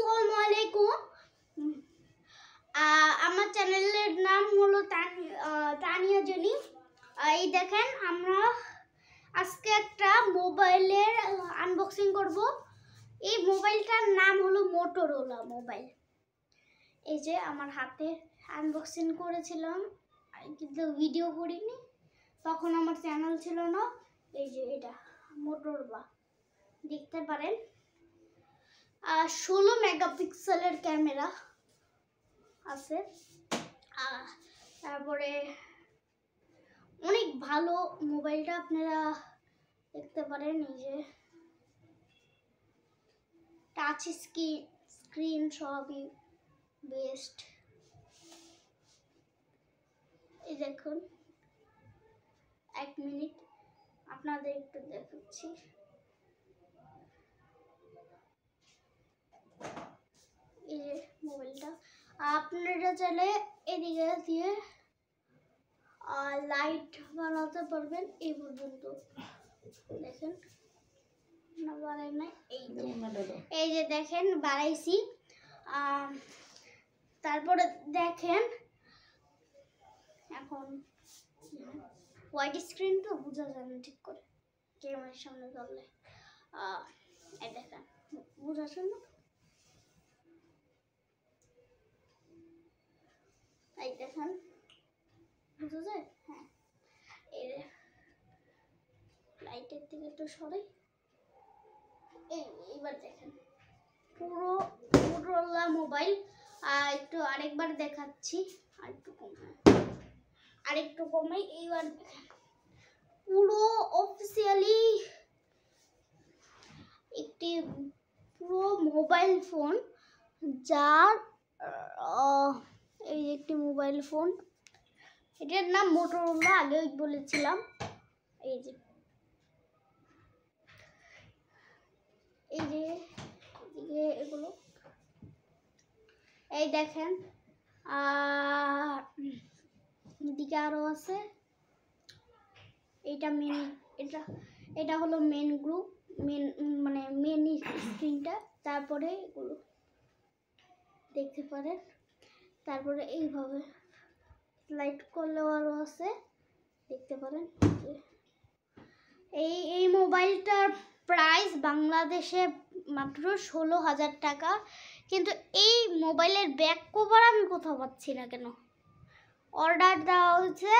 আসসালামু আলাইকুম। আমার চ্যানেলের নাম হলো তানিয়া জেনি। এই দেখেন, আমরা আজকে একটা মোবাইলের আনবক্সিং করব। এই মোবাইলটার নাম হলো মোটরোলা মোবাইল। এই যে আমার হাতে আনবক্সিং করেছিলাম, কিন্তু ভিডিও করিনি, তখন আমার চ্যানেল ছিল না। এই যে এটা মোটরোলা, দেখতে পারেন। 16 মেগাপিক্সেলের ক্যামেরা আছে। তারপরে অনেক ভালো মোবাইলটা, আপনারা দেখতে পারেন। এই যে টাচ স্ক্রিন সবই বেস্ট। এই দেখুন, 1 মিনিট আপনাদের একটু দেখাচ্ছি। এই যে মোবাইলটা, আপনারা চাইলে এদিকে দিয়ে লাইট বানাতে পারবেন। এই পর্যন্ত দেখেন না, বানাই না। এই যে দেখেন বাড়াইছি। তারপরে দেখেন, এখন হোয়াইট স্ক্রিন তো বোঝা যায় না ঠিক করে ক্যামেরার সামনে ধরলে। এই দেখেন, বোঝা যায় না? এই দেখেন, বোঝা যায়? হ্যাঁ, এই লাইটের থেকে একটু সরাই। এইবার দেখেন পুরো মোটরোলা মোবাইল। একটু আরেকবার দেখাচ্ছি, আরেকটু কমাই। এইবার দেখেন পুরো অফিসিয়ালি একটি পুরো মোবাইল ফোন, যার এই একটি মোবাইল ফোন, এটার নাম মোটরোলা, আগে বলেছিলাম। এই যে এগুলো, এই দেখেন, এদিকে আরো আছে। এটা হলো মেন গ্রুপ, মানে মেন স্ক্রিনটা। তারপরে এগুলো দেখতে পারেন। তারপরে এইভাবে লাইট করলেও আরো আছে, দেখতে পারেন। এই মোবাইলটার প্রাইস বাংলাদেশে মাত্র 16,000 টাকা। কিন্তু এই মোবাইলের ব্যাক কভার আমি কোথাও পাচ্ছি না কেন। অর্ডার দেওয়া হয়েছে,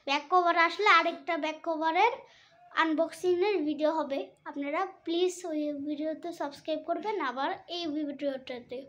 ব্যাক কভার আসলে আরেকটা ব্যাক কভারের আনবক্সিংয়ের ভিডিও হবে। আপনারা প্লিজ ওই ভিডিওতে সাবস্ক্রাইব করবেন, আবার এই ভিডিওটাতে